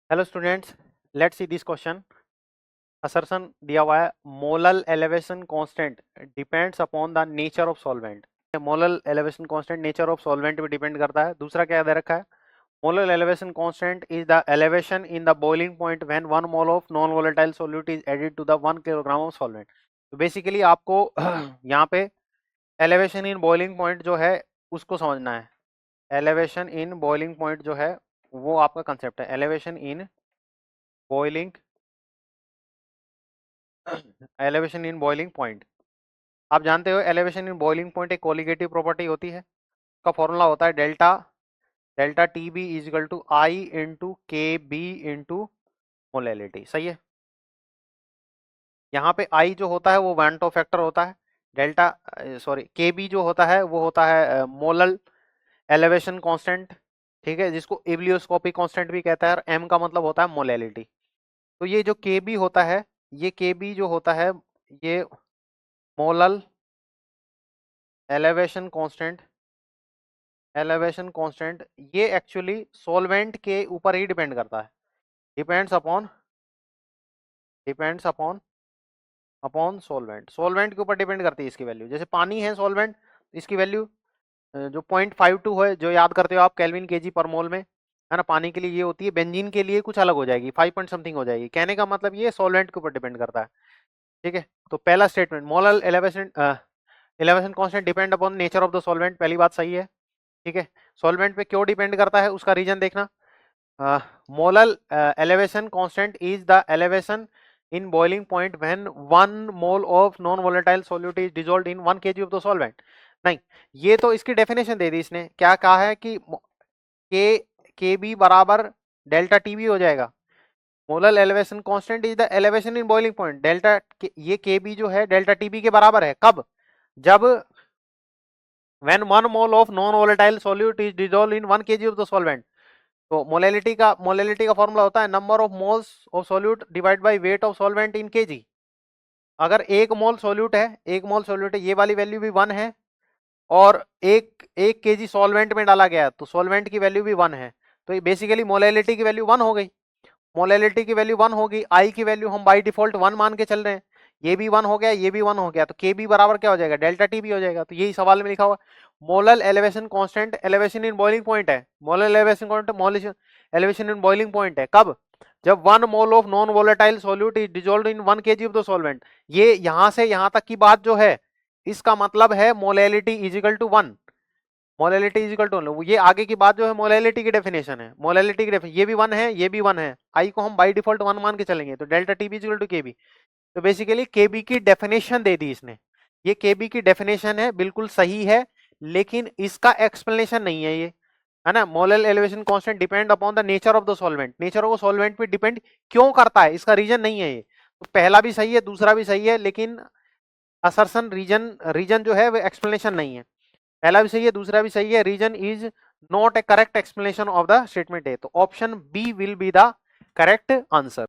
Hello students, let's see this question. Assertion दिया हुआ है molal elevation constant depends upon the nature of solvent. Molal elevation constant nature of solvent पे depend करता है। दूसरा क्या दे रखा है, molal elevation constant is the elevation in the boiling point when 1 mole of non volatile solute is added to the 1 kilogram of solvent. तो basically आपको यहाँ पे एलिवेशन इन बॉइलिंग पॉइंट जो है उसको समझना है। एलिवेशन इन बॉइलिंग पॉइंट जो है वो आपका कंसेप्ट है। Elevation in boiling elevation in boiling point, आप जानते हो एलिवेशन इन बॉइलिंग पॉइंट एक कोलिगेटिव प्रॉपर्टी होती है। उसका फॉर्मूला होता है delta delta T B is equal to I into K B into molality. सही है। यहाँ पे आई जो होता है वो वन टॉप फैक्टर होता है। डेल्टा सॉरी के बी जो होता है वो होता है मोलल एलिवेशन कांस्टेंट, ठीक है, जिसको एब्लियोस्कोपिक कांस्टेंट भी कहता है। और एम का मतलब होता है मोलैलिटी। तो ये जो के बी होता है, ये के बी जो होता है ये मोलल एलिवेशन कांस्टेंट ये एक्चुअली सॉल्वेंट के ऊपर ही डिपेंड करता है। डिपेंड्स अपॉन अपॉन सॉल्वेंट के ऊपर डिपेंड करती है इसकी वैल्यू। जैसे पानी है सॉल्वेंट, इसकी वैल्यू जो 0.52 है, जो याद करते हो आप केल्विन केजी पर मोल में, है ना, पानी के लिए ये होती है। बेंजीन के लिए कुछ अलग हो जाएगी, 5 पॉइंट समथिंग हो जाएगी। कहने का मतलब ये सॉल्वेंट के ऊपर डिपेंड करता है। ठीक है, तो पहला statement molal elevation constant depend upon nature of the solvent, पहली बात सही है। ठीक है, सॉल्वेंट पे क्यों डिपेंड करता है उसका रीजन देखना। Molal elevation constant is the elevation in boiling point when 1 mole of non volatile solute is dissolved in 1 kg of the solvent। नहीं, ये तो इसकी डेफिनेशन दे दी इसने। क्या कहा है कि के बी बराबर डेल्टा टी बी हो जाएगा। Molal elevation constant is the elevation in boiling point. Delta ये के बी जो है डेल्टा टी बी के बराबर है। कब? जब when 1 mole of non volatile solute is dissolved in 1 kg of the solvent। तो मोलैलिटी का फॉर्मूला होता है number of moles of solute divide by weight of solvent in KG. अगर एक मोल सॉल्यूट है, ये वाली वैल्यू भी 1 है, और एक केजी सॉल्वेंट में डाला गया तो सॉल्वेंट की वैल्यू भी 1 है। तो ये बेसिकली मोलैलिटी की वैल्यू 1 हो गई। मोलैलिटी की वैल्यू 1 होगी, आई की वैल्यू हम बाय डिफॉल्ट 1 मान के चल रहे हैं। ये भी 1 हो गया, ये भी 1 हो गया, तो के बी बराबर क्या हो जाएगा, डेल्टा टी बी हो जाएगा। तो यही सवाल में लिखा हुआ molal elevation constant elevation in boiling point है। Molal elevation constant elevation in boiling point है कब? जब 1 mole of non volatile solute is dissolved in 1 kg of the solvent. ये यहां से यहां तक की बात जो है, इसका मतलब है molality is equal to 1। Molality is equal to, ये आगे की बात जो है मोलैलिटी की डेफिनेशन है। मोलैलिटी की डेफिनेशन ये भी 1 है, ये भी 1 है। आई को हम बाय डिफॉल्ट 1 मान के चलेंगे, तो delta T B is equal to K B. तो बेसिकली के बी की डेफिनेशन दे दी इसने। ये के बी की डेफिनेशन है, बिल्कुल सही है, लेकिन इसका एक्सप्लेनेशन नहीं है ये, है ना। Molal elevation constant depend upon the nature of the solvent. Nature of solvent पे डिपेंड क्यों करता है, इसका रीजन नहीं है ये। तो पहला भी सही है, दूसरा भी सही है, लेकिन असर्शन रीजन जो है वो एक्सप्लेनेशन नहीं है। पहला भी सही है, दूसरा भी सही है, reason is not a correct explanation of the statement A. तो option B will be the correct answer.